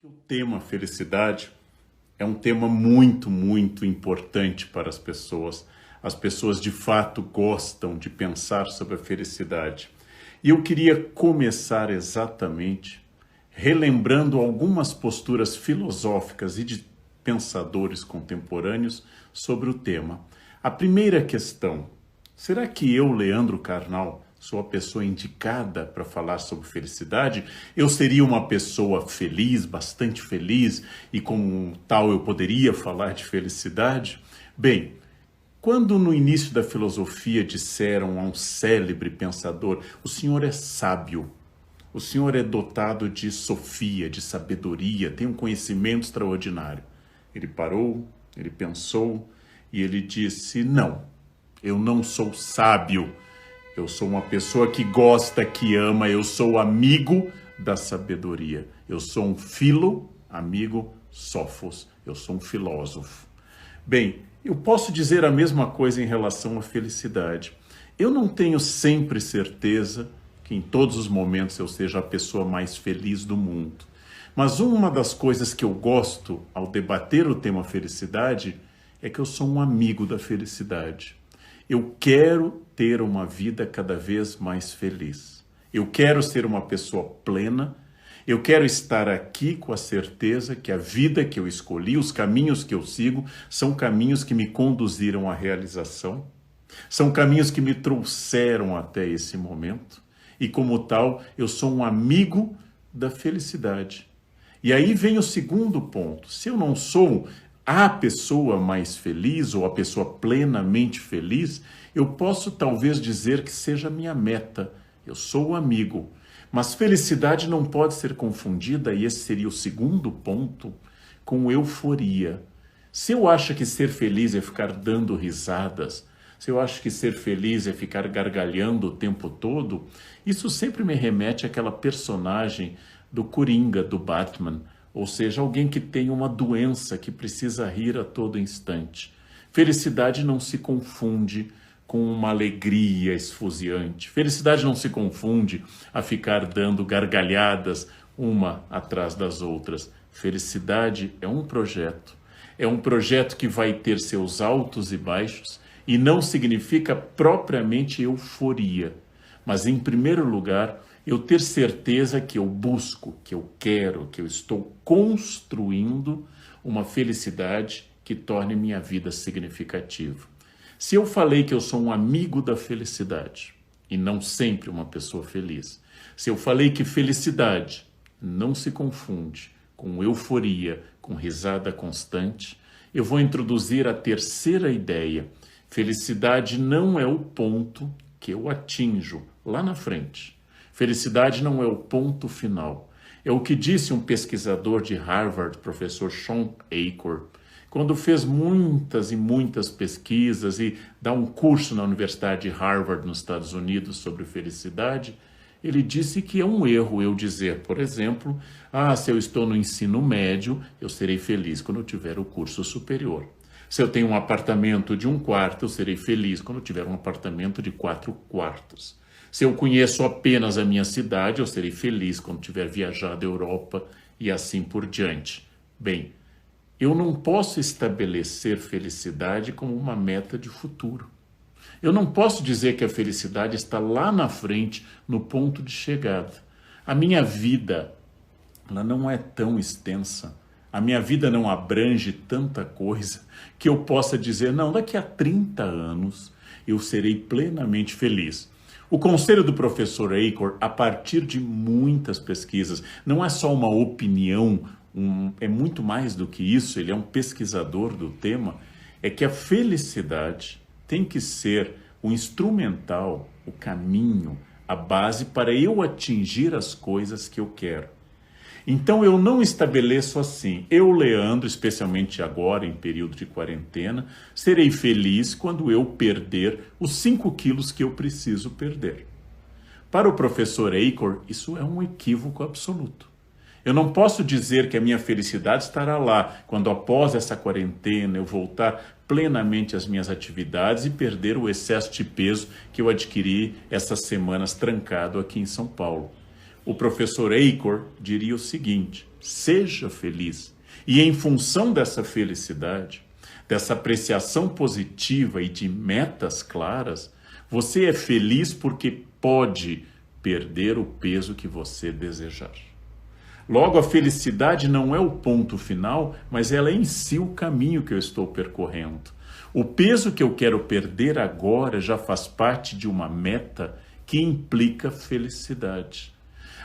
O tema felicidade é um tema muito, muito importante para as pessoas. As pessoas de fato gostam de pensar sobre a felicidade. E eu queria começar exatamente relembrando algumas posturas filosóficas e de pensadores contemporâneos sobre o tema. A primeira questão: será que eu, Leandro Carnal, sou a pessoa indicada para falar sobre felicidade? Eu seria uma pessoa feliz, bastante feliz, e como tal eu poderia falar de felicidade? Bem, quando no início da filosofia disseram a um célebre pensador: o senhor é sábio, o senhor é dotado de sofia, de sabedoria, tem um conhecimento extraordinário. Ele parou, ele pensou e ele disse: não, eu não sou sábio. Eu sou uma pessoa que gosta, que ama, eu sou amigo da sabedoria. Eu sou um amigo sófos, eu sou um filósofo. Bem, eu posso dizer a mesma coisa em relação à felicidade. Eu não tenho sempre certeza que em todos os momentos eu seja a pessoa mais feliz do mundo. Mas uma das coisas que eu gosto ao debater o tema felicidade é que eu sou um amigo da felicidade. Eu quero ter uma vida cada vez mais feliz. Eu quero ser uma pessoa plena. Eu quero estar aqui com a certeza que a vida que eu escolhi, os caminhos que eu sigo, são caminhos que me conduziram à realização. São caminhos que me trouxeram até esse momento. E como tal, eu sou um amigo da felicidade. E aí vem o segundo ponto. Se eu não sou a pessoa mais feliz ou a pessoa plenamente feliz, eu posso talvez dizer que seja a minha meta. Eu sou o amigo. Mas felicidade não pode ser confundida, e esse seria o segundo ponto, com euforia. Se eu acho que ser feliz é ficar dando risadas, se eu acho que ser feliz é ficar gargalhando o tempo todo, isso sempre me remete àquela personagem do Coringa, do Batman, ou seja, alguém que tem uma doença que precisa rir a todo instante. Felicidade não se confunde com uma alegria esfuziante. Felicidade não se confunde a ficar dando gargalhadas uma atrás das outras. Felicidade é um projeto que vai ter seus altos e baixos e não significa propriamente euforia, mas em primeiro lugar eu ter certeza que eu busco, que eu quero, que eu estou construindo uma felicidade que torne minha vida significativa. Se eu falei que eu sou um amigo da felicidade e não sempre uma pessoa feliz, se eu falei que felicidade não se confunde com euforia, com risada constante, eu vou introduzir a terceira ideia. Felicidade não é o ponto que eu atinjo lá na frente. Felicidade não é o ponto final. É o que disse um pesquisador de Harvard, professor Sean Achor, quando fez muitas e muitas pesquisas e dá um curso na Universidade de Harvard, nos Estados Unidos, sobre felicidade. Ele disse que é um erro eu dizer, por exemplo, se eu estou no ensino médio, eu serei feliz quando eu tiver o curso superior. Se eu tenho um apartamento de 1 quarto, eu serei feliz quando eu tiver um apartamento de 4 quartos. Se eu conheço apenas a minha cidade, eu serei feliz quando tiver viajado à Europa e assim por diante. Bem, eu não posso estabelecer felicidade como uma meta de futuro. Eu não posso dizer que a felicidade está lá na frente, no ponto de chegada. A minha vida, ela não é tão extensa. A minha vida não abrange tanta coisa que eu possa dizer: não, daqui a 30 anos eu serei plenamente feliz. O conselho do professor Achor, a partir de muitas pesquisas, não é só uma opinião, é muito mais do que isso, ele é um pesquisador do tema, é que a felicidade tem que ser o instrumental, o caminho, a base para eu atingir as coisas que eu quero. Então eu não estabeleço assim: eu, Leandro, especialmente agora em período de quarentena, serei feliz quando eu perder os 5 quilos que eu preciso perder. Para o professor Achor, isso é um equívoco absoluto. Eu não posso dizer que a minha felicidade estará lá quando, após essa quarentena, eu voltar plenamente às minhas atividades e perder o excesso de peso que eu adquiri essas semanas trancado aqui em São Paulo. O professor Achor diria o seguinte: Seja feliz. E em função dessa felicidade, dessa apreciação positiva e de metas claras, você é feliz porque pode perder o peso que você desejar. Logo, a felicidade não é o ponto final, mas ela é em si o caminho que eu estou percorrendo. O peso que eu quero perder agora já faz parte de uma meta que implica felicidade.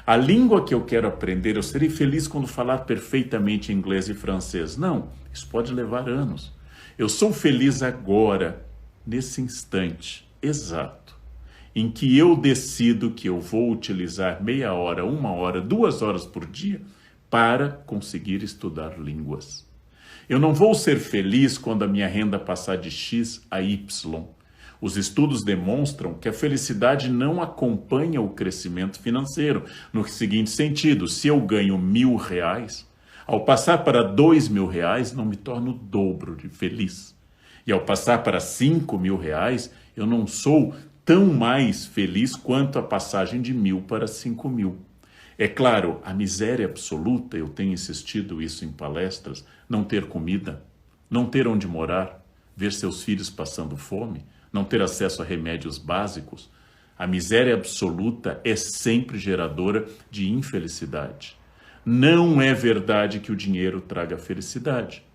A língua que eu quero aprender, eu serei feliz quando falar perfeitamente inglês e francês. Não, isso pode levar anos. Eu sou feliz agora, nesse instante exato, em que eu decido que eu vou utilizar meia hora, 1 hora, 2 horas por dia para conseguir estudar línguas. Eu não vou ser feliz quando a minha renda passar de X a Y. Os estudos demonstram que a felicidade não acompanha o crescimento financeiro. No seguinte sentido, se eu ganho R$1.000, ao passar para R$2.000, não me torno o dobro de feliz. E ao passar para R$5.000, eu não sou tão mais feliz quanto a passagem de 1.000 para 5.000. É claro, a miséria absoluta, eu tenho insistido isso em palestras, não ter comida, não ter onde morar, ver seus filhos passando fome, não ter acesso a remédios básicos, a miséria absoluta é sempre geradora de infelicidade. Não é verdade que o dinheiro traga felicidade,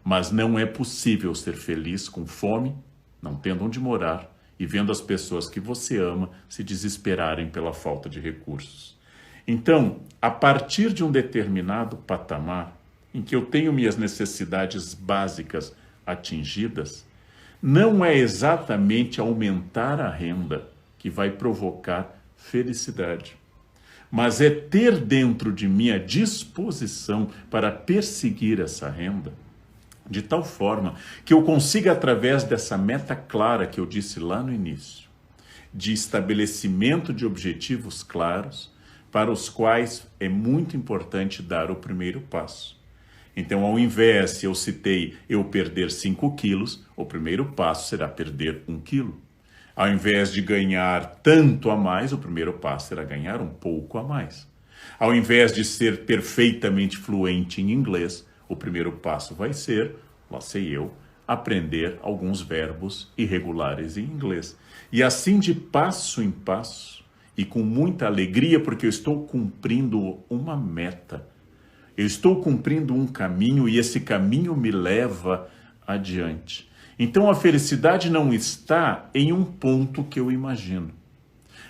mas não é possível ser feliz com fome, não tendo onde morar e vendo as pessoas que você ama se desesperarem pela falta de recursos. Então, a partir de um determinado patamar, em que eu tenho minhas necessidades básicas atingidas, não é exatamente aumentar a renda que vai provocar felicidade, mas é ter dentro de mim a disposição para perseguir essa renda, de tal forma que eu consiga, através dessa meta clara que eu disse lá no início, de estabelecimento de objetivos claros, para os quais é muito importante dar o primeiro passo. Então, ao invés, se eu citei eu perder 5 quilos, o primeiro passo será perder 1 quilo. Ao invés de ganhar tanto a mais, o primeiro passo será ganhar um pouco a mais. Ao invés de ser perfeitamente fluente em inglês, o primeiro passo vai ser, lá sei eu, aprender alguns verbos irregulares em inglês. E assim, de passo em passo, e com muita alegria, porque eu estou cumprindo uma meta. Eu estou cumprindo um caminho e esse caminho me leva adiante. Então a felicidade não está em um ponto que eu imagino.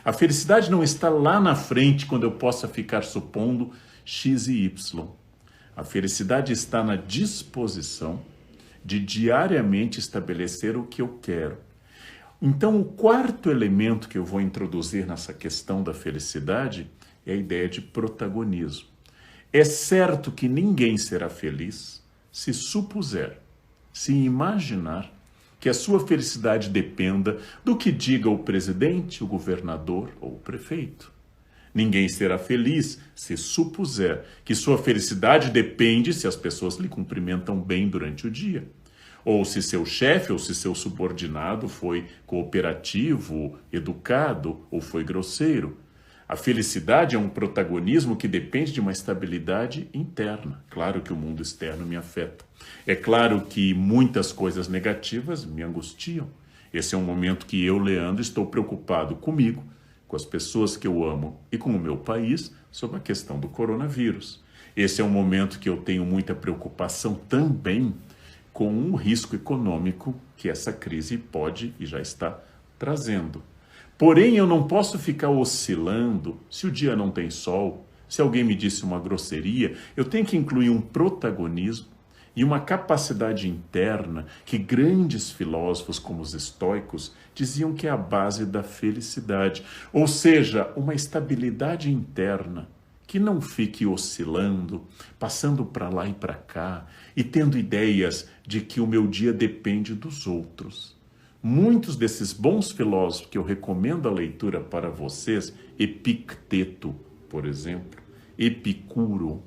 A felicidade não está lá na frente quando eu possa ficar supondo X e Y. A felicidade está na disposição de diariamente estabelecer o que eu quero. Então o quarto elemento que eu vou introduzir nessa questão da felicidade é a ideia de protagonismo. É certo que ninguém será feliz se supuser, se imaginar que a sua felicidade dependa do que diga o presidente, o governador ou o prefeito. Ninguém será feliz se supuser que sua felicidade depende se as pessoas lhe cumprimentam bem durante o dia, ou se seu chefe ou se seu subordinado foi cooperativo, educado ou foi grosseiro. A felicidade é um protagonismo que depende de uma estabilidade interna. Claro que o mundo externo me afeta. É claro que muitas coisas negativas me angustiam. Esse é um momento que eu, Leandro, estou preocupado comigo, com as pessoas que eu amo e com o meu país sobre a questão do coronavírus. Esse é um momento que eu tenho muita preocupação também com o risco econômico que essa crise pode e já está trazendo. Porém, eu não posso ficar oscilando se o dia não tem sol, se alguém me disse uma grosseria. Eu tenho que incluir um protagonismo e uma capacidade interna que grandes filósofos como os estoicos diziam que é a base da felicidade. Ou seja, uma estabilidade interna que não fique oscilando, passando para lá e para cá e tendo ideias de que o meu dia depende dos outros. Muitos desses bons filósofos que eu recomendo a leitura para vocês, Epicteto, por exemplo, Epicuro,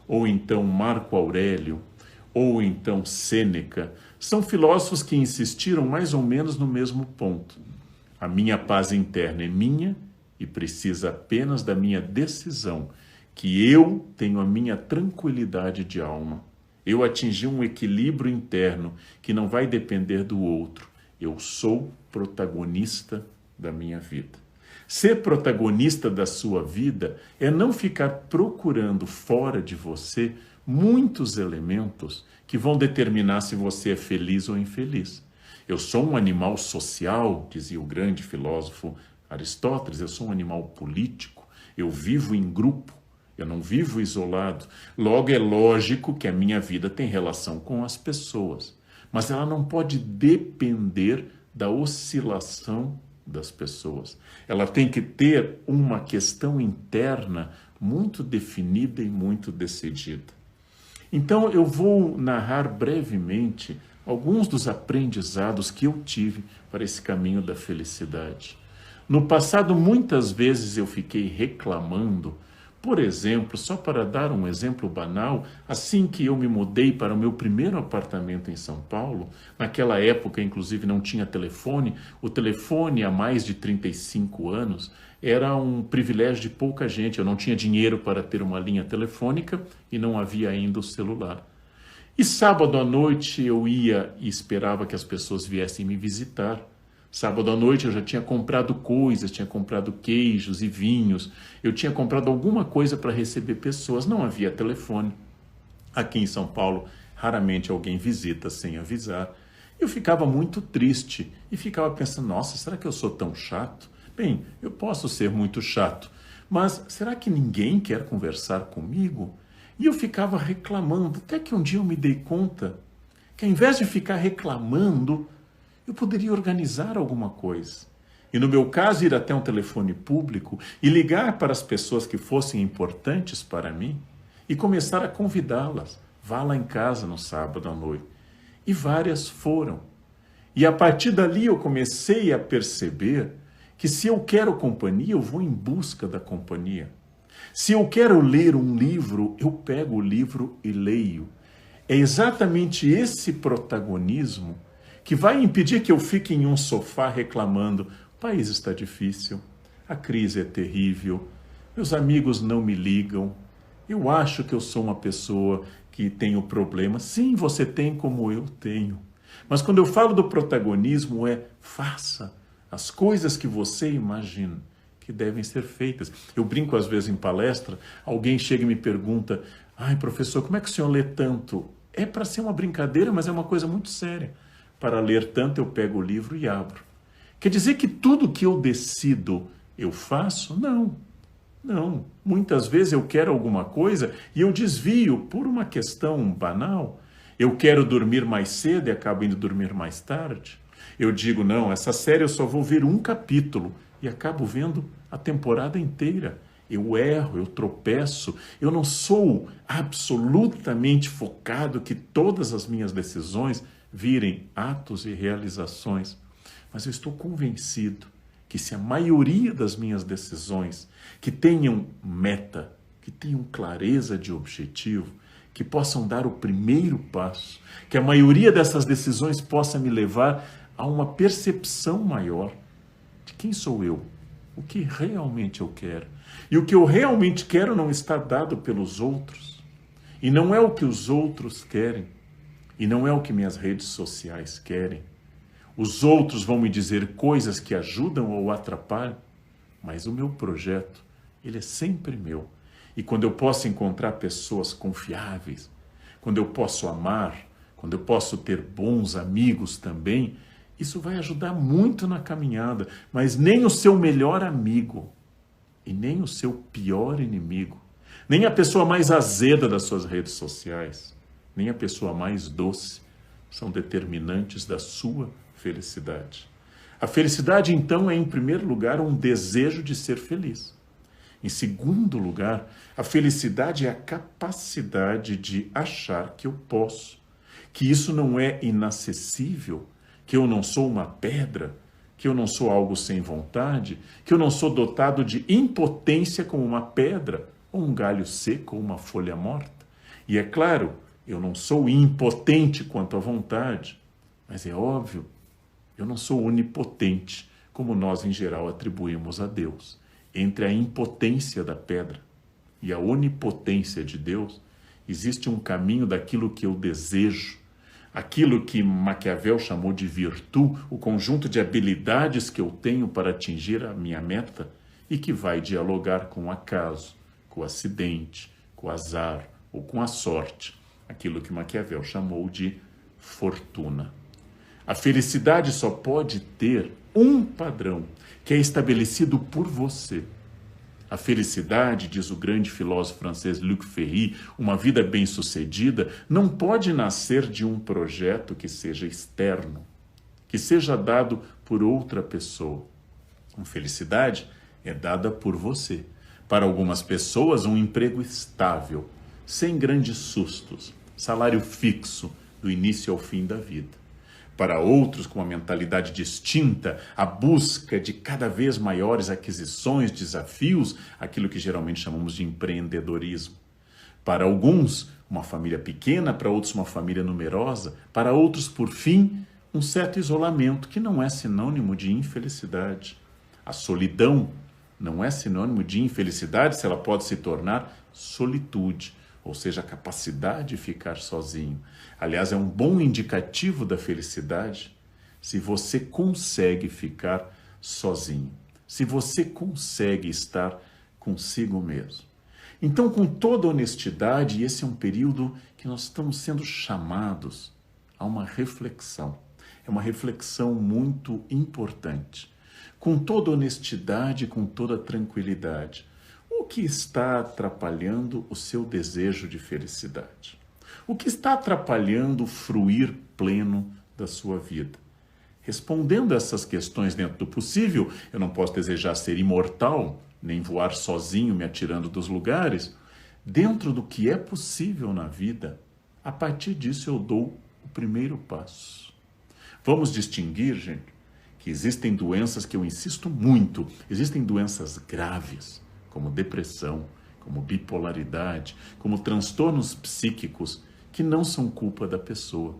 ou então Marco Aurélio, ou então Sêneca, são filósofos que insistiram mais ou menos no mesmo ponto. A minha paz interna é minha e precisa apenas da minha decisão que eu tenho a minha tranquilidade de alma. Eu atingi um equilíbrio interno que não vai depender do outro. Eu sou protagonista da minha vida. Ser protagonista da sua vida é não ficar procurando fora de você muitos elementos que vão determinar se você é feliz ou infeliz. Eu sou um animal social, dizia o grande filósofo Aristóteles, eu sou um animal político, eu vivo em grupo, eu não vivo isolado. Logo, é lógico que a minha vida tem relação com as pessoas, mas ela não pode depender da oscilação das pessoas. Ela tem que ter uma questão interna muito definida e muito decidida. Então, eu vou narrar brevemente alguns dos aprendizados que eu tive para esse caminho da felicidade. No passado, muitas vezes eu fiquei reclamando. Por exemplo, só para dar um exemplo banal, assim que eu me mudei para o meu primeiro apartamento em São Paulo, naquela época, inclusive, não tinha telefone. O telefone, há mais de 35 anos, era um privilégio de pouca gente. Eu não tinha dinheiro para ter uma linha telefônica e não havia ainda o celular. E sábado à noite eu ia e esperava que as pessoas viessem me visitar. Sábado à noite eu já tinha comprado coisas, tinha comprado queijos e vinhos, eu tinha comprado alguma coisa para receber pessoas, não havia telefone. Aqui em São Paulo, raramente alguém visita sem avisar. Eu ficava muito triste e ficava pensando, nossa, será que eu sou tão chato? Bem, eu posso ser muito chato, mas será que ninguém quer conversar comigo? E eu ficava reclamando, até que um dia eu me dei conta que ao invés de ficar reclamando, eu poderia organizar alguma coisa. E no meu caso, ir até um telefone público e ligar para as pessoas que fossem importantes para mim e começar a convidá-las. Vá lá em casa no sábado à noite. E várias foram. E a partir dali eu comecei a perceber que se eu quero companhia, eu vou em busca da companhia. Se eu quero ler um livro, eu pego o livro e leio. É exatamente esse protagonismo que vai impedir que eu fique em um sofá reclamando, o país está difícil, a crise é terrível, meus amigos não me ligam, eu acho que eu sou uma pessoa que tenho problema. Sim, você tem como eu tenho. Mas quando eu falo do protagonismo faça as coisas que você imagina que devem ser feitas. Eu brinco às vezes em palestra, alguém chega e me pergunta, ai professor, como é que o senhor lê tanto? É para ser uma brincadeira, mas é uma coisa muito séria. Para ler tanto, eu pego o livro e abro. Quer dizer que tudo que eu decido, eu faço? Não. Não. Muitas vezes eu quero alguma coisa e eu desvio por uma questão banal. Eu quero dormir mais cedo e acabo indo dormir mais tarde. Eu digo, não, essa série eu só vou ver um capítulo e acabo vendo a temporada inteira. Eu erro, eu tropeço, eu não sou absolutamente focado que todas as minhas decisões virem atos e realizações, mas eu estou convencido que se a maioria das minhas decisões que tenham meta, que tenham clareza de objetivo, que possam dar o primeiro passo, que a maioria dessas decisões possa me levar a uma percepção maior de quem sou eu, o que realmente eu quero. E o que eu realmente quero não está dado pelos outros, e não é o que os outros querem. E não é o que minhas redes sociais querem. Os outros vão me dizer coisas que ajudam ou atrapalham, mas o meu projeto, ele é sempre meu. E quando eu posso encontrar pessoas confiáveis, quando eu posso amar, quando eu posso ter bons amigos também, isso vai ajudar muito na caminhada. Mas nem o seu melhor amigo e nem o seu pior inimigo, nem a pessoa mais azeda das suas redes sociais, nem a pessoa mais doce são determinantes da sua felicidade. A felicidade, então, é, em primeiro lugar, um desejo de ser feliz. Em segundo lugar, a felicidade é a capacidade de achar que eu posso, que isso não é inacessível, que eu não sou uma pedra, que eu não sou algo sem vontade, que eu não sou dotado de impotência como uma pedra, ou um galho seco, ou uma folha morta. E é claro, eu não sou impotente quanto à vontade, mas é óbvio, eu não sou onipotente, como nós em geral atribuímos a Deus, entre a impotência da pedra e a onipotência de Deus, existe um caminho daquilo que eu desejo, aquilo que Maquiavel chamou de virtude, o conjunto de habilidades que eu tenho para atingir a minha meta e que vai dialogar com o acaso, com o acidente, com o azar ou com a sorte, aquilo que Maquiavel chamou de fortuna. A felicidade só pode ter um padrão, que é estabelecido por você. A felicidade, diz o grande filósofo francês Luc Ferry, uma vida bem-sucedida, não pode nascer de um projeto que seja externo, que seja dado por outra pessoa. A felicidade é dada por você. Para algumas pessoas, um emprego estável, sem grandes sustos, salário fixo, do início ao fim da vida. Para outros, com uma mentalidade distinta, a busca de cada vez maiores aquisições, desafios, aquilo que geralmente chamamos de empreendedorismo. Para alguns, uma família pequena, para outros, uma família numerosa, para outros, por fim, um certo isolamento, que não é sinônimo de infelicidade. A solidão não é sinônimo de infelicidade se ela pode se tornar solitude, ou seja, a capacidade de ficar sozinho. Aliás, é um bom indicativo da felicidade se você consegue ficar sozinho, se você consegue estar consigo mesmo. Então, com toda honestidade, esse é um período que nós estamos sendo chamados a uma reflexão. É uma reflexão muito importante. Com toda honestidade, com toda tranquilidade. O que está atrapalhando o seu desejo de felicidade? O que está atrapalhando o fruir pleno da sua vida? Respondendo essas questões dentro do possível, eu não posso desejar ser imortal, nem voar sozinho me atirando dos lugares. Dentro do que é possível na vida, a partir disso eu dou o primeiro passo. Vamos distinguir, gente, que existem doenças que eu insisto muito, existem doenças graves, como depressão, como bipolaridade, como transtornos psíquicos, que não são culpa da pessoa.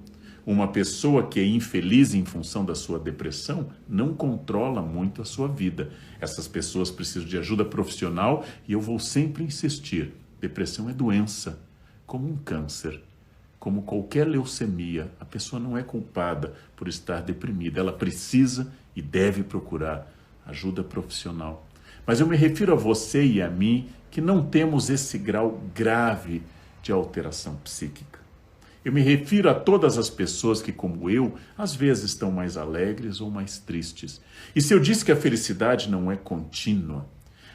Uma pessoa que é infeliz em função da sua depressão não controla muito a sua vida. Essas pessoas precisam de ajuda profissional e eu vou sempre insistir. Depressão é doença, como um câncer, como qualquer leucemia. A pessoa não é culpada por estar deprimida. Ela precisa e deve procurar ajuda profissional. Mas eu me refiro a você e a mim que não temos esse grau grave de alteração psíquica. Eu me refiro a todas as pessoas que, como eu, às vezes estão mais alegres ou mais tristes. E se eu disse que a felicidade não é contínua,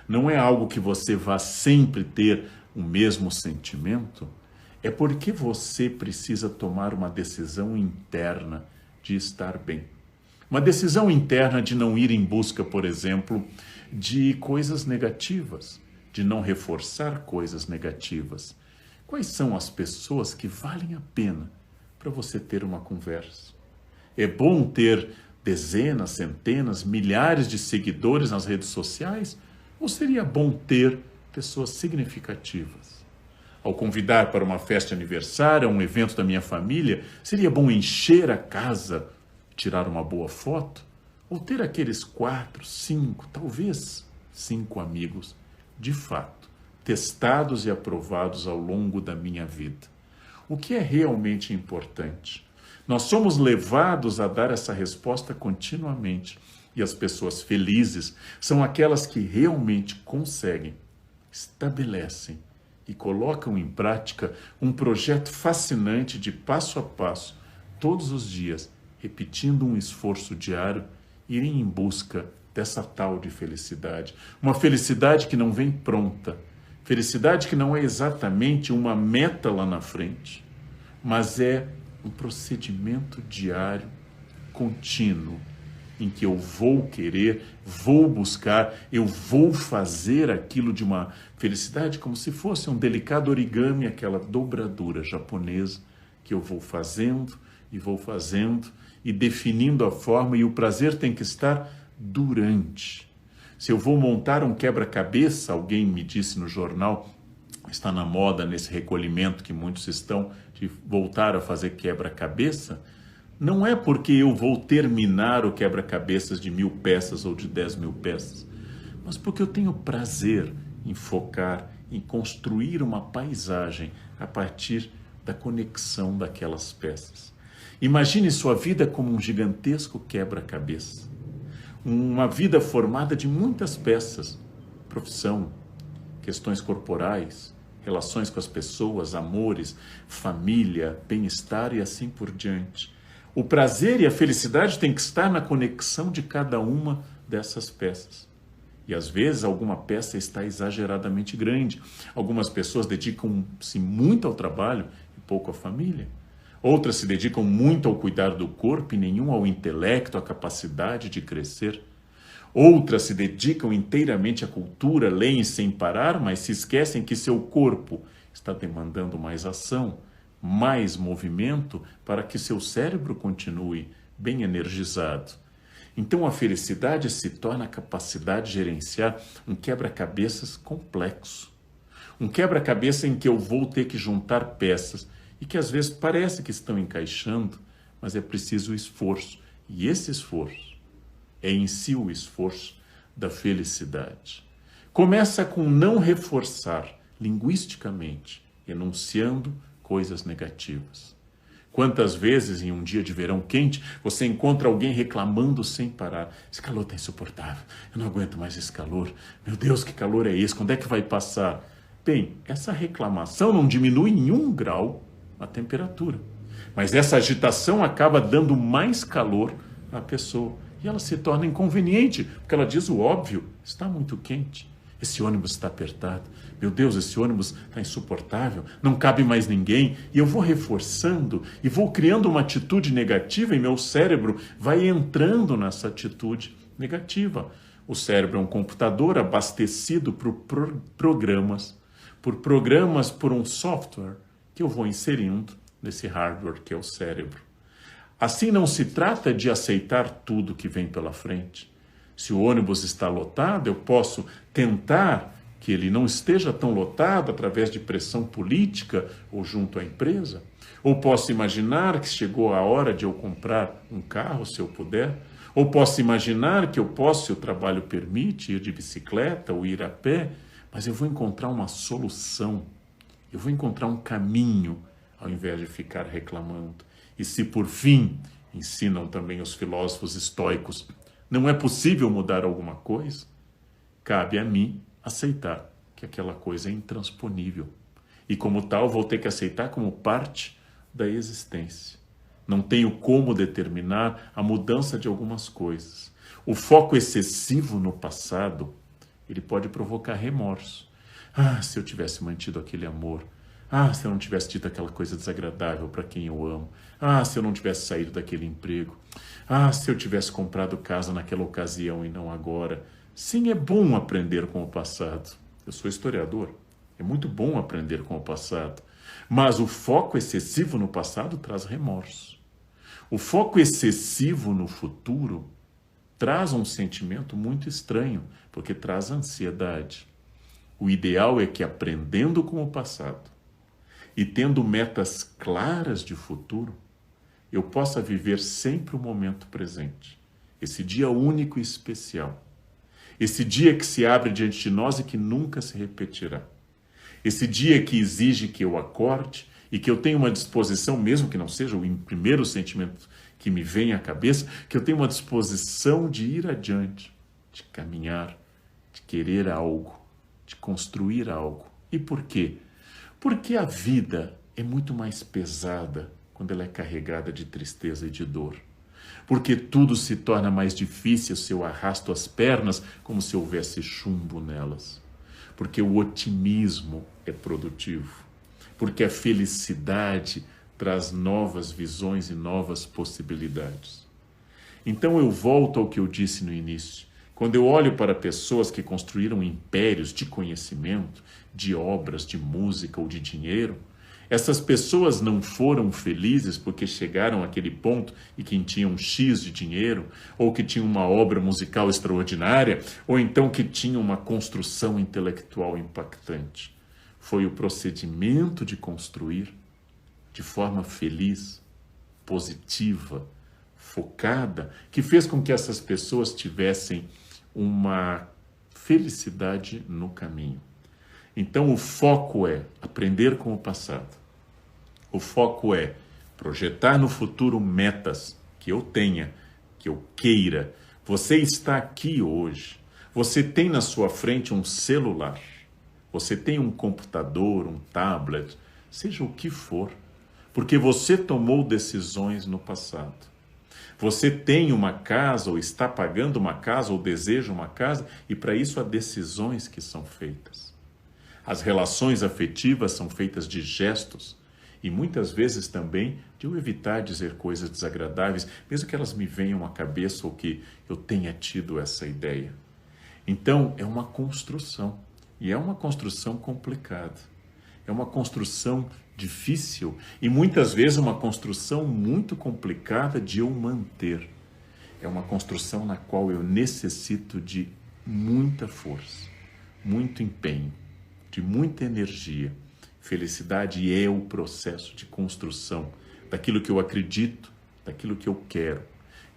não é algo que você vá sempre ter o mesmo sentimento, é porque você precisa tomar uma decisão interna de estar bem. Uma decisão interna de não ir em busca, por exemplo, de coisas negativas, de não reforçar coisas negativas. Quais são as pessoas que valem a pena para você ter uma conversa? É bom ter dezenas, centenas, milhares de seguidores nas redes sociais? Ou seria bom ter pessoas significativas? Ao convidar para uma festa de aniversário, um evento da minha família, seria bom encher a casa, tirar uma boa foto? Ou ter aqueles 4, 5, talvez 5 amigos, de fato, testados e aprovados ao longo da minha vida? O que é realmente importante? Nós somos levados a dar essa resposta continuamente. E as pessoas felizes são aquelas que realmente conseguem, estabelecem e colocam em prática um projeto fascinante de passo a passo, todos os dias, repetindo um esforço diário, irem em busca dessa tal de felicidade. Uma felicidade que não vem pronta, felicidade que não é exatamente uma meta lá na frente, mas é um procedimento diário, contínuo, em que eu vou querer, vou buscar, eu vou fazer aquilo de uma felicidade como se fosse um delicado origami, aquela dobradura japonesa que eu vou fazendo e definindo a forma, e o prazer tem que estar durante. Se eu vou montar um quebra-cabeça, alguém me disse no jornal, está na moda nesse recolhimento que muitos estão, de voltar a fazer quebra-cabeça, não é porque eu vou terminar o quebra-cabeças de 1000 peças ou de 10.000 peças, mas porque eu tenho prazer em focar em construir uma paisagem a partir da conexão daquelas peças. Imagine sua vida como um gigantesco quebra-cabeça. Uma vida formada de muitas peças: profissão, questões corporais, relações com as pessoas, amores, família, bem-estar e assim por diante. O prazer e a felicidade têm que estar na conexão de cada uma dessas peças. E às vezes alguma peça está exageradamente grande. Algumas pessoas dedicam-se muito ao trabalho e pouco à família. Outras se dedicam muito ao cuidar do corpo e nenhum ao intelecto, à capacidade de crescer. Outras se dedicam inteiramente à cultura, leem sem parar, mas se esquecem que seu corpo está demandando mais ação, mais movimento para que seu cérebro continue bem energizado. Então a felicidade se torna a capacidade de gerenciar um quebra-cabeças complexo. Um quebra-cabeça em que eu vou ter que juntar peças e que às vezes parece que estão encaixando, mas é preciso esforço. E esse esforço é em si o esforço da felicidade. Começa com não reforçar linguisticamente, enunciando coisas negativas. Quantas vezes em um dia de verão quente você encontra alguém reclamando sem parar? Esse calor está insuportável, eu não aguento mais esse calor. Meu Deus, que calor é esse? Quando é que vai passar? Bem, essa reclamação não diminui em 1 grau a temperatura, mas essa agitação acaba dando mais calor à pessoa. E ela se torna inconveniente, porque ela diz o óbvio: está muito quente, esse ônibus está apertado, meu Deus, esse ônibus está insuportável, não cabe mais ninguém. E eu vou reforçando e vou criando uma atitude negativa e meu cérebro vai entrando nessa atitude negativa. O cérebro é um computador abastecido por programas, por um software que eu vou inserindo nesse hardware que é o cérebro. Assim não se trata de aceitar tudo que vem pela frente. Se o ônibus está lotado, eu posso tentar que ele não esteja tão lotado através de pressão política ou junto à empresa. Ou posso imaginar que chegou a hora de eu comprar um carro, se eu puder. Ou posso imaginar que eu posso, se o trabalho permite, ir de bicicleta ou ir a pé. Mas eu vou encontrar uma solução. Eu vou encontrar um caminho, ao invés de ficar reclamando. E se por fim, ensinam também os filósofos estoicos, não é possível mudar alguma coisa, cabe a mim aceitar que aquela coisa é intransponível. E como tal, vou ter que aceitar como parte da existência. Não tenho como determinar a mudança de algumas coisas. O foco excessivo no passado, ele pode provocar remorso. Ah, se eu tivesse mantido aquele amor. Ah, se eu não tivesse dito aquela coisa desagradável para quem eu amo. Ah, se eu não tivesse saído daquele emprego. Ah, se eu tivesse comprado casa naquela ocasião e não agora. Sim, é bom aprender com o passado. Eu sou historiador. É muito bom aprender com o passado. Mas o foco excessivo no passado traz remorso. O foco excessivo no futuro traz um sentimento muito estranho, porque traz ansiedade. O ideal é que, aprendendo com o passado e tendo metas claras de futuro, eu possa viver sempre o momento presente. Esse dia único e especial. Esse dia que se abre diante de nós e que nunca se repetirá. Esse dia que exige que eu acorde e que eu tenha uma disposição, mesmo que não seja o primeiro sentimento que me vem à cabeça, que eu tenha uma disposição de ir adiante, de caminhar, de querer algo, de construir algo. E por quê? Porque a vida é muito mais pesada quando ela é carregada de tristeza e de dor. Porque tudo se torna mais difícil se eu arrasto as pernas como se houvesse chumbo nelas. Porque o otimismo é produtivo. Porque a felicidade traz novas visões e novas possibilidades. Então eu volto ao que eu disse no início. Quando eu olho para pessoas que construíram impérios de conhecimento, de obras, de música ou de dinheiro, essas pessoas não foram felizes porque chegaram àquele ponto e que tinham um X de dinheiro, ou que tinham uma obra musical extraordinária, ou então que tinham uma construção intelectual impactante. Foi o procedimento de construir de forma feliz, positiva, focada, que fez com que essas pessoas tivessem uma felicidade no caminho. Então o foco é aprender com o passado. O foco é projetar no futuro metas que eu tenha, que eu queira. Você está aqui hoje. Você tem na sua frente um celular. Você tem um computador, um tablet, seja o que for. Porque você tomou decisões no passado. Você tem uma casa, ou está pagando uma casa, ou deseja uma casa, e para isso há decisões que são feitas. As relações afetivas são feitas de gestos, e muitas vezes também de eu evitar dizer coisas desagradáveis, mesmo que elas me venham à cabeça ou que eu tenha tido essa ideia. Então, é uma construção, e é uma construção complicada. É uma construção difícil e muitas vezes uma construção muito complicada de eu manter. É uma construção na qual eu necessito de muita força, muito empenho, de muita energia. Felicidade é o processo de construção daquilo que eu acredito, daquilo que eu quero,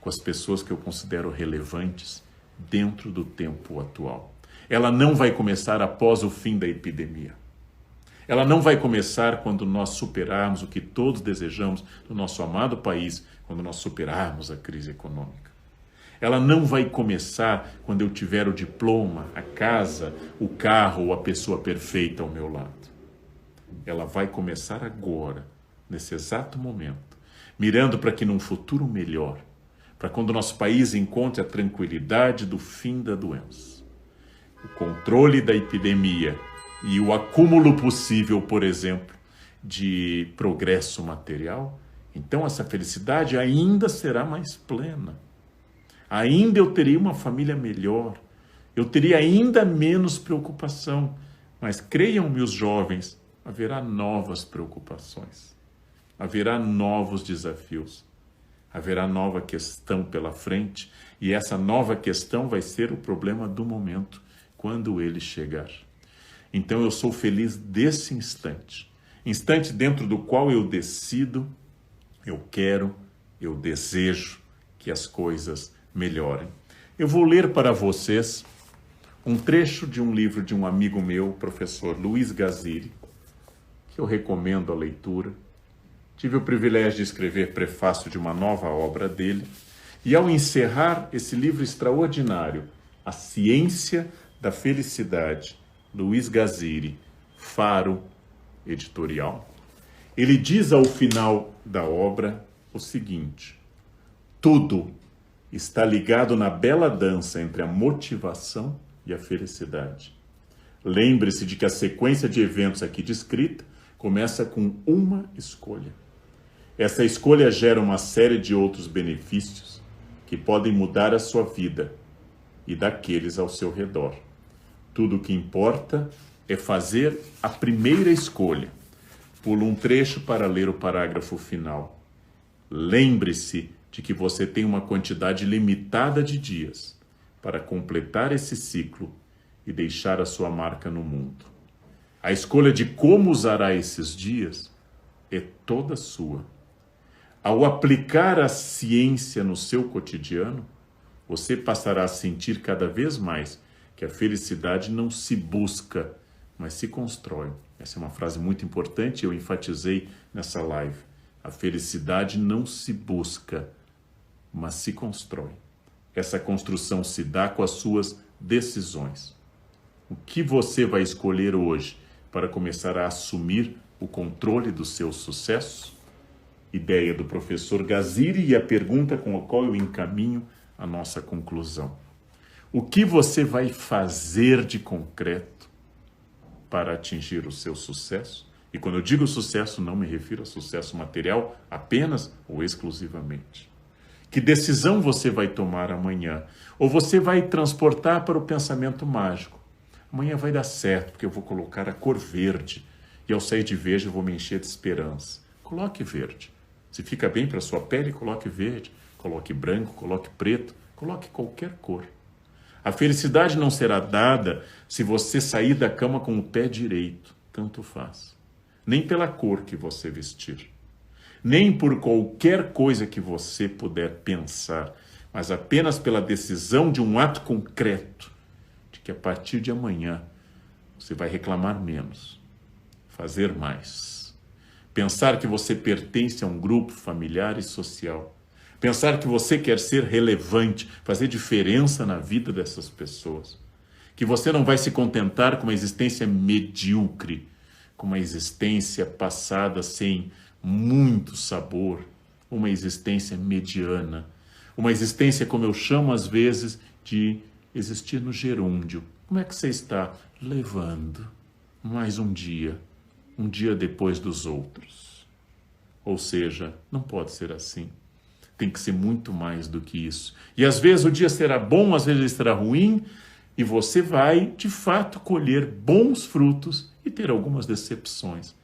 com as pessoas que eu considero relevantes dentro do tempo atual. Ela não vai começar após o fim da epidemia. Ela não vai começar quando nós superarmos o que todos desejamos no nosso amado país, quando nós superarmos a crise econômica. Ela não vai começar quando eu tiver o diploma, a casa, o carro ou a pessoa perfeita ao meu lado. Ela vai começar agora, nesse exato momento, mirando para que num futuro melhor, para quando o nosso país encontre a tranquilidade do fim da doença, o controle da epidemia, e o acúmulo possível, por exemplo, de progresso material, então essa felicidade ainda será mais plena. Ainda eu teria uma família melhor, eu teria ainda menos preocupação, mas creiam-me os jovens, haverá novas preocupações, haverá novos desafios, haverá nova questão pela frente, e essa nova questão vai ser o problema do momento, quando ele chegar. Então eu sou feliz desse instante. Instante dentro do qual eu decido, eu quero, eu desejo que as coisas melhorem. Eu vou ler para vocês um trecho de um livro de um amigo meu, professor Luiz Gaziri, que eu recomendo a leitura. Tive o privilégio de escrever prefácio de uma nova obra dele. E ao encerrar esse livro extraordinário, A Ciência da Felicidade, Luiz Gaziri, Faro Editorial, ele diz ao final da obra o seguinte: tudo está ligado na bela dança entre a motivação e a felicidade. Lembre-se de que a sequência de eventos aqui descrita começa com uma escolha. Essa escolha gera uma série de outros benefícios que podem mudar a sua vida e daqueles ao seu redor. Tudo o que importa é fazer a primeira escolha. Pulo um trecho para ler o parágrafo final. Lembre-se de que você tem uma quantidade limitada de dias para completar esse ciclo e deixar a sua marca no mundo. A escolha de como usará esses dias é toda sua. Ao aplicar a ciência no seu cotidiano, você passará a sentir cada vez mais que a felicidade não se busca, mas se constrói. Essa é uma frase muito importante, eu enfatizei nessa live. A felicidade não se busca, mas se constrói. Essa construção se dá com as suas decisões. O que você vai escolher hoje para começar a assumir o controle do seu sucesso? Ideia do professor Gaziri e a pergunta com a qual eu encaminho a nossa conclusão. O que você vai fazer de concreto para atingir o seu sucesso? E quando eu digo sucesso, não me refiro a sucesso material apenas ou exclusivamente. Que decisão você vai tomar amanhã? Ou você vai transportar para o pensamento mágico? Amanhã vai dar certo, porque eu vou colocar a cor verde. E ao sair de verde eu vou me encher de esperança. Coloque verde. Se fica bem para a sua pele, coloque verde. Coloque branco, coloque preto, coloque qualquer cor. A felicidade não será dada se você sair da cama com o pé direito, tanto faz. Nem pela cor que você vestir. Nem por qualquer coisa que você puder pensar, mas apenas pela decisão de um ato concreto, de que a partir de amanhã você vai reclamar menos, fazer mais. Pensar que você pertence a um grupo familiar e social. Pensar que você quer ser relevante, fazer diferença na vida dessas pessoas. Que você não vai se contentar com uma existência medíocre, com uma existência passada sem muito sabor, uma existência mediana, uma existência, como eu chamo às vezes, de existir no gerúndio. Como é que você está? Levando mais um dia depois dos outros. Ou seja, não pode ser assim. Tem que ser muito mais do que isso. E às vezes o dia será bom, às vezes ele será ruim, e você vai, de fato, colher bons frutos e ter algumas decepções.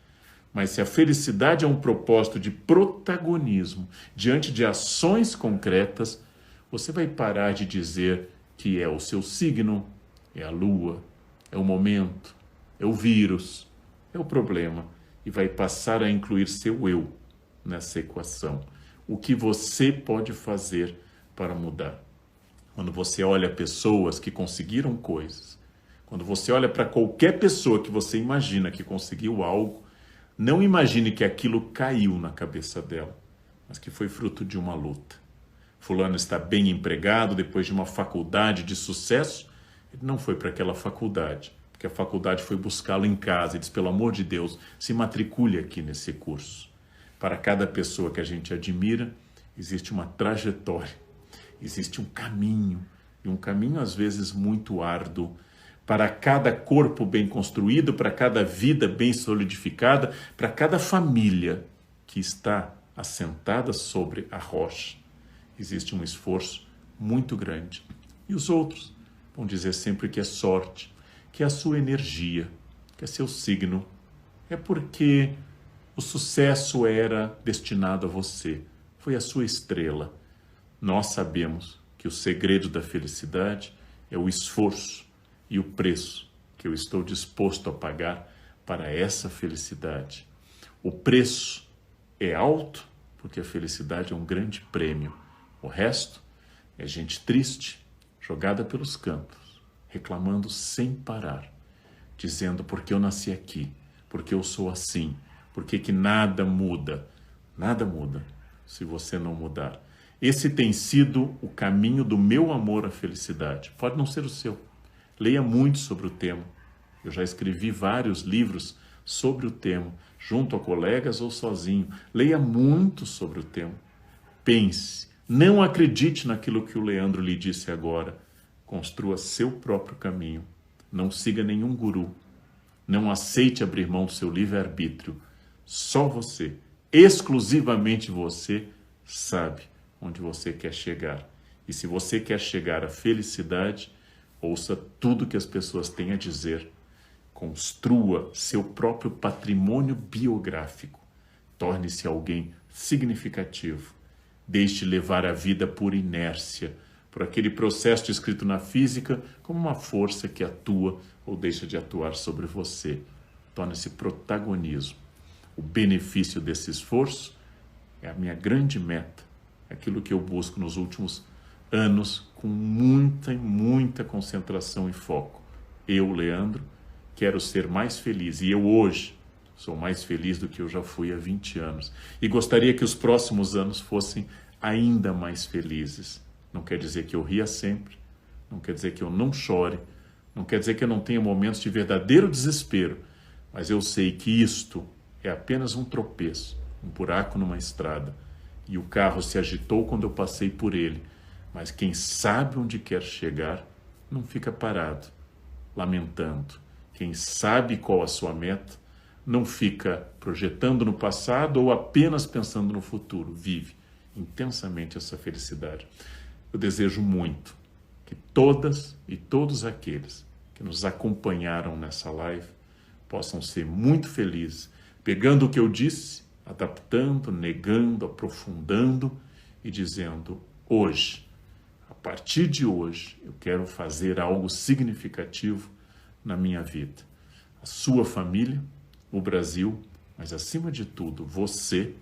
Mas se a felicidade é um propósito de protagonismo diante de ações concretas, você vai parar de dizer que é o seu signo, é a lua, é o momento, é o vírus, é o problema, e vai passar a incluir seu eu nessa equação. O que você pode fazer para mudar? Quando você olha pessoas que conseguiram coisas, quando você olha para qualquer pessoa que você imagina que conseguiu algo, não imagine que aquilo caiu na cabeça dela, mas que foi fruto de uma luta. Fulano está bem empregado depois de uma faculdade de sucesso, ele não foi para aquela faculdade, porque a faculdade foi buscá-lo em casa e diz, pelo amor de Deus, se matricule aqui nesse curso. Para cada pessoa que a gente admira, existe uma trajetória, existe um caminho, e um caminho às vezes muito árduo. Para cada corpo bem construído, para cada vida bem solidificada, para cada família que está assentada sobre a rocha, existe um esforço muito grande. E os outros vão dizer sempre que é sorte, que é a sua energia, que é seu signo. É porque o sucesso era destinado a você, foi a sua estrela. Nós sabemos que o segredo da felicidade é o esforço e o preço que eu estou disposto a pagar para essa felicidade. O preço é alto porque a felicidade é um grande prêmio. O resto é gente triste, jogada pelos cantos, reclamando sem parar, dizendo porque eu nasci aqui, porque eu sou assim, porque que nada muda. Nada muda se você não mudar. Esse tem sido o caminho do meu amor à felicidade. Pode não ser o seu. Leia muito sobre o tema. Eu já escrevi vários livros sobre o tema, junto a colegas ou sozinho. Leia muito sobre o tema. Pense. Não acredite naquilo que o Leandro lhe disse agora. Construa seu próprio caminho. Não siga nenhum guru. Não aceite abrir mão do seu livre-arbítrio. Só você, exclusivamente você, sabe onde você quer chegar. E se você quer chegar à felicidade, ouça tudo que as pessoas têm a dizer. Construa seu próprio patrimônio biográfico. Torne-se alguém significativo. Deixe levar a vida por inércia, por aquele processo descrito na física como uma força que atua ou deixa de atuar sobre você. Torne-se protagonismo. O benefício desse esforço é a minha grande meta, aquilo que eu busco nos últimos anos com muita concentração e foco. Eu, Leandro, quero ser mais feliz e eu hoje sou mais feliz do que eu já fui há 20 anos. E gostaria que os próximos anos fossem ainda mais felizes. Não quer dizer que eu ria sempre, não quer dizer que eu não chore, não quer dizer que eu não tenha momentos de verdadeiro desespero, mas eu sei que isto é apenas um tropeço, um buraco numa estrada. E o carro se agitou quando eu passei por ele. Mas quem sabe onde quer chegar, não fica parado, lamentando. Quem sabe qual a sua meta, não fica projetando no passado ou apenas pensando no futuro. Vive intensamente essa felicidade. Eu desejo muito que todas e todos aqueles que nos acompanharam nessa live possam ser muito felizes, pegando o que eu disse, adaptando, negando, aprofundando e dizendo, hoje, a partir de hoje, eu quero fazer algo significativo na minha vida. A sua família, o Brasil, mas acima de tudo, você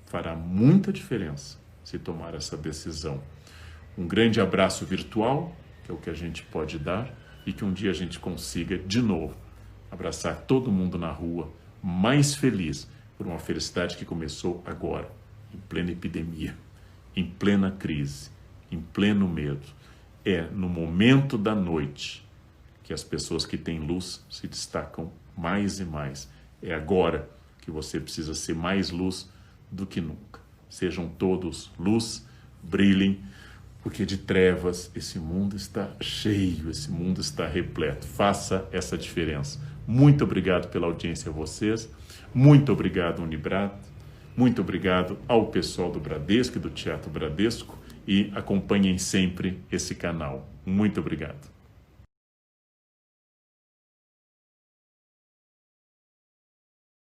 fará muita diferença se tomar essa decisão. Um grande abraço virtual, que é o que a gente pode dar, e que um dia a gente consiga de novo abraçar todo mundo na rua, mais feliz por uma felicidade que começou agora, em plena epidemia, em plena crise, em pleno medo. É no momento da noite que as pessoas que têm luz se destacam mais e mais. É agora que você precisa ser mais luz do que nunca. Sejam todos luz, brilhem, porque de trevas esse mundo está cheio, esse mundo está repleto. Faça essa diferença. Muito obrigado pela audiência a vocês, muito obrigado Unibrato, muito obrigado ao pessoal do Bradesco e do Teatro Bradesco, e acompanhem sempre esse canal. Muito obrigado.